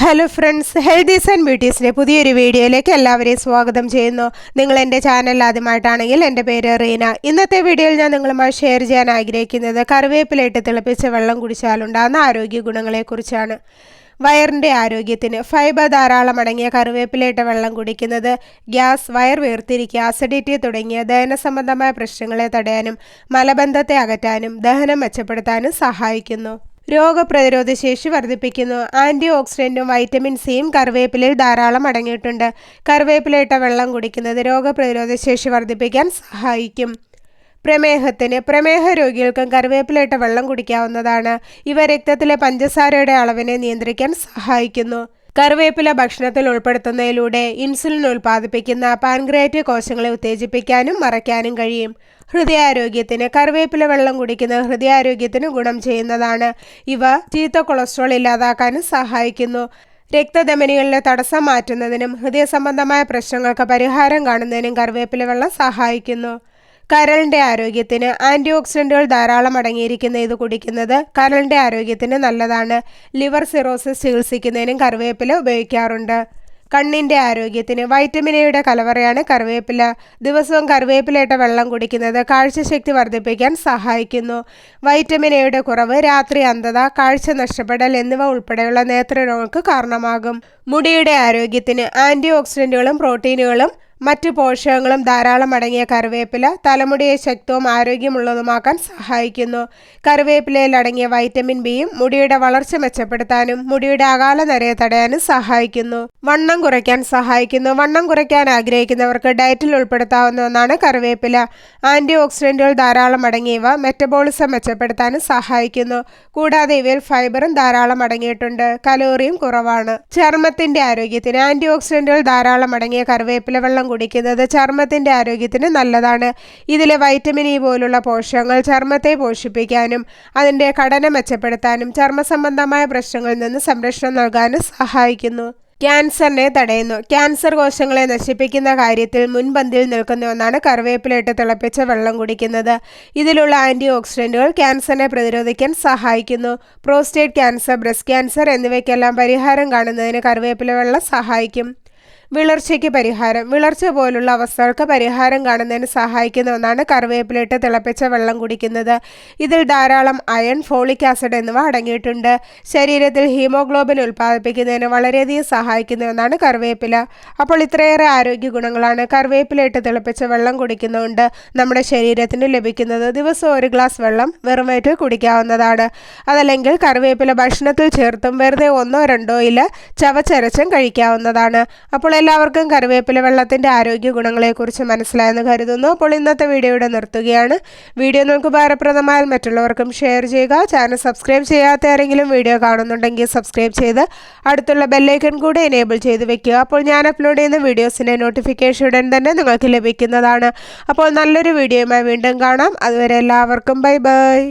Hello friends, healthies and ബ്യൂട്ടീസിൻ്റെ പുതിയൊരു വീഡിയോയിലേക്ക് എല്ലാവരെയും സ്വാഗതം ചെയ്യുന്നു. നിങ്ങൾ എൻ്റെ ചാനൽ ആദ്യമായിട്ടാണെങ്കിൽ എൻ്റെ പേര് റീന. ഇന്നത്തെ വീഡിയോയിൽ ഞാൻ നിങ്ങളുമായി ഷെയർ ചെയ്യാൻ ആഗ്രഹിക്കുന്നത് കറിവേപ്പിലയിട്ട് തിളപ്പിച്ച വെള്ളം കുടിച്ചാലുണ്ടാകുന്ന ആരോഗ്യ ഗുണങ്ങളെക്കുറിച്ചാണ്. വയറിൻ്റെ ആരോഗ്യത്തിന് ഫൈബർ ധാരാളം അടങ്ങിയ കറിവേപ്പിലയിട്ട വെള്ളം കുടിക്കുന്നത് ഗ്യാസ്, വയർ വീർത്തിരിക്കുക, അസിഡിറ്റി തുടങ്ങിയ ദഹന സംബന്ധമായ പ്രശ്നങ്ങളെ തടയാനും മലബന്ധത്തെ അകറ്റാനും ദഹനം മെച്ചപ്പെടുത്താനും സഹായിക്കുന്നു. രോഗപ്രതിരോധ ശേഷി വർദ്ധിപ്പിക്കുന്നു. ആൻറ്റി ഓക്സിഡൻറ്റും വൈറ്റമിൻ സിയും കറിവേപ്പിലയിൽ ധാരാളം അടങ്ങിയിട്ടുണ്ട്. കറിവേപ്പിലയിട്ട വെള്ളം കുടിക്കുന്നത് രോഗപ്രതിരോധ ശേഷി വർദ്ധിപ്പിക്കാൻ സഹായിക്കും. പ്രമേഹ രോഗികൾക്കും കറിവേപ്പിലയിട്ട വെള്ളം കുടിക്കാവുന്നതാണ്. ഇവ രക്തത്തിലെ പഞ്ചസാരയുടെ അളവിനെ നിയന്ത്രിക്കാൻ സഹായിക്കുന്നു. കറിവേപ്പില ഭക്ഷണത്തിൽ ഉൾപ്പെടുത്തുന്നതിലൂടെ ഇൻസുലിൻ ഉൽപ്പാദിപ്പിക്കുന്ന പാൻക്രിയാറ്റിക് കോശങ്ങളെ ഉത്തേജിപ്പിക്കാനും മറയ്ക്കാനും കഴിയും. ഹൃദയാരോഗ്യത്തിന് കറിവേപ്പില വെള്ളം കുടിക്കുന്നത് ഹൃദയാരോഗ്യത്തിന് ഗുണം ചെയ്യുന്നതാണ്. ഇവ ചീത്ത കൊളസ്ട്രോൾ ഇല്ലാതാക്കാനും സഹായിക്കുന്നു. രക്തധമനികളിലെ തടസ്സം മാറ്റുന്നതിനും ഹൃദയ സംബന്ധമായ പ്രശ്നങ്ങൾക്ക് പരിഹാരം കാണുന്നതിനും കറിവേപ്പില വെള്ളം സഹായിക്കുന്നു. കരളിൻ്റെ ആരോഗ്യത്തിന് ആൻറ്റി ഓക്സിഡൻറ്റുകൾ ധാരാളം അടങ്ങിയിരിക്കുന്ന ഇത് കുടിക്കുന്നത് കരളിൻ്റെ ആരോഗ്യത്തിന് നല്ലതാണ്. ലിവർ സിറോസിസ് ചികിത്സിക്കുന്നതിനും കറിവേപ്പില ഉപയോഗിക്കാറുണ്ട്. കണ്ണിൻ്റെ ആരോഗ്യത്തിന് വൈറ്റമിൻ എയുടെ കലവറയാണ് കറിവേപ്പില. ദിവസവും കറിവേപ്പിലയിട്ട വെള്ളം കുടിക്കുന്നത് കാഴ്ചശക്തി വർദ്ധിപ്പിക്കാൻ സഹായിക്കുന്നു. വൈറ്റമിൻ എയുടെ കുറവ് രാത്രി അന്ധത, കാഴ്ച നഷ്ടപ്പെടൽ എന്നിവ ഉൾപ്പെടെയുള്ള നേത്രരോഗങ്ങൾക്ക് കാരണമാകും. മുടിയുടെ ആരോഗ്യത്തിന് ആൻറ്റി ഓക്സിഡൻറ്റുകളും പ്രോട്ടീനുകളും മറ്റു പോഷകങ്ങളും ധാരാളം അടങ്ങിയ കറിവേപ്പില തലമുടിയെ ശക്തവും ആരോഗ്യമുള്ളതുമാക്കാൻ സഹായിക്കുന്നു. കറിവേപ്പിലയിൽ അടങ്ങിയ വൈറ്റമിൻ ബിയും മുടിയുടെ വളർച്ച മെച്ചപ്പെടുത്താനും മുടിയുടെ അകാല നരയെ തടയാനും സഹായിക്കുന്നു. വണ്ണം കുറയ്ക്കാൻ സഹായിക്കുന്നു. വണ്ണം കുറയ്ക്കാൻ ആഗ്രഹിക്കുന്നവർക്ക് ഡയറ്റിൽ ഉൾപ്പെടുത്താവുന്ന ഒന്നാണ് കറിവേപ്പില. ആൻറ്റി ഓക്സിഡൻറ്റുകൾ ധാരാളം അടങ്ങിയവ മെറ്റബോളിസം മെച്ചപ്പെടുത്താനും സഹായിക്കുന്നു. കൂടാതെ ഇവയിൽ ഫൈബറും ധാരാളം അടങ്ങിയിട്ടുണ്ട്. കലോറിയും കുറവാണ്. ചർമ്മത്തിൻ്റെ ആരോഗ്യത്തിന് ആൻറ്റി ഓക്സിഡൻറ്റുകൾ ധാരാളം അടങ്ങിയ കറിവേപ്പില വെള്ളം കുടിക്കുന്നത് ചർമ്മത്തിൻ്റെ ആരോഗ്യത്തിന് നല്ലതാണ്. ഇതിലെ വൈറ്റമിൻ ഇ പോലുള്ള പോഷകങ്ങൾ ചർമ്മത്തെ പോഷിപ്പിക്കാനും അതിൻ്റെ ഘടന മെച്ചപ്പെടുത്താനും ചർമ്മ സംബന്ധമായ പ്രശ്നങ്ങളിൽ നിന്ന് സംരക്ഷണം നൽകാനും സഹായിക്കുന്നു. ക്യാൻസറിനെ തടയുന്നു. ക്യാൻസർ കോശങ്ങളെ നശിപ്പിക്കുന്ന കാര്യത്തിൽ മുൻപന്തിയിൽ നിൽക്കുന്ന ഒന്നാണ് കറിവേപ്പിലയിട്ട് തിളപ്പിച്ച വെള്ളം കുടിക്കുന്നത്. ഇതിലുള്ള ആൻറ്റി ഓക്സിഡൻറ്റുകൾ ക്യാൻസറിനെ പ്രതിരോധിക്കാൻ സഹായിക്കുന്നു. പ്രോസ്റ്റേറ്റ് ക്യാൻസർ, ബ്രസ്റ്റ് ക്യാൻസർ എന്നിവയ്ക്കെല്ലാം പരിഹാരം കാണുന്നതിന് കറിവേപ്പില വെള്ളം സഹായിക്കും. വിളർച്ചയ്ക്ക് പരിഹാരം. വിളർച്ച പോലുള്ള അവസ്ഥകൾക്ക് പരിഹാരം കാണുന്നതിന് സഹായിക്കുന്ന ഒന്നാണ് കറിവേപ്പിലയിട്ട് തിളപ്പിച്ച വെള്ളം കുടിക്കുന്നത്. ഇതിൽ ധാരാളം അയൺ, ഫോളിക് ആസിഡ് എന്നിവ അടങ്ങിയിട്ടുണ്ട്. ശരീരത്തിൽ ഹീമോഗ്ലോബിൻ ഉൽപ്പാദിപ്പിക്കുന്നതിന് വളരെയധികം സഹായിക്കുന്ന ഒന്നാണ് കറിവേപ്പില. അപ്പോൾ ഇത്രയേറെ ആരോഗ്യ ഗുണങ്ങളാണ് കറിവേപ്പിലയിട്ട് തിളപ്പിച്ച വെള്ളം കുടിക്കുന്നതുകൊണ്ട് നമ്മുടെ ശരീരത്തിന് ലഭിക്കുന്നത്. ദിവസവും ഒരു ഗ്ലാസ് വെള്ളം വെറും വയറ്റിൽ കുടിക്കാവുന്നതാണ്. അതല്ലെങ്കിൽ കറിവേപ്പില ഭക്ഷണത്തിൽ ചേർത്തും വെറുതെ 1-2 ഇല ചവച്ചരച്ചും കഴിക്കാവുന്നതാണ്. അപ്പോൾ എല്ലാവർക്കും കറിവേപ്പില വെള്ളത്തിൻ്റെ ആരോഗ്യ ഗുണങ്ങളെക്കുറിച്ച് മനസ്സിലായെന്ന് കരുതുന്നു. അപ്പോൾ ഇന്നത്തെ വീഡിയോ ഇവിടെ നിർത്തുകയാണ്. വീഡിയോ നിങ്ങൾക്ക് ഉപകാരപ്രദമായാൽ മറ്റുള്ളവർക്കും ഷെയർ ചെയ്യുക. ചാനൽ സബ്സ്ക്രൈബ് ചെയ്യാത്ത ആരെങ്കിലും വീഡിയോ കാണുന്നുണ്ടെങ്കിൽ സബ്സ്ക്രൈബ് ചെയ്ത് അടുത്തുള്ള ബെല്ലൈക്കൺ കൂടെ എനേബിൾ ചെയ്ത് വെക്കുക. അപ്പോൾ ഞാൻ അപ്ലോഡ് ചെയ്യുന്ന വീഡിയോസിൻ്റെ നോട്ടിഫിക്കേഷൻ ഉടൻ തന്നെ നിങ്ങൾക്ക് ലഭിക്കുന്നതാണ്. അപ്പോൾ നല്ലൊരു വീഡിയോയുമായി വീണ്ടും കാണാം. അതുവരെ എല്ലാവർക്കും ബൈ ബൈ.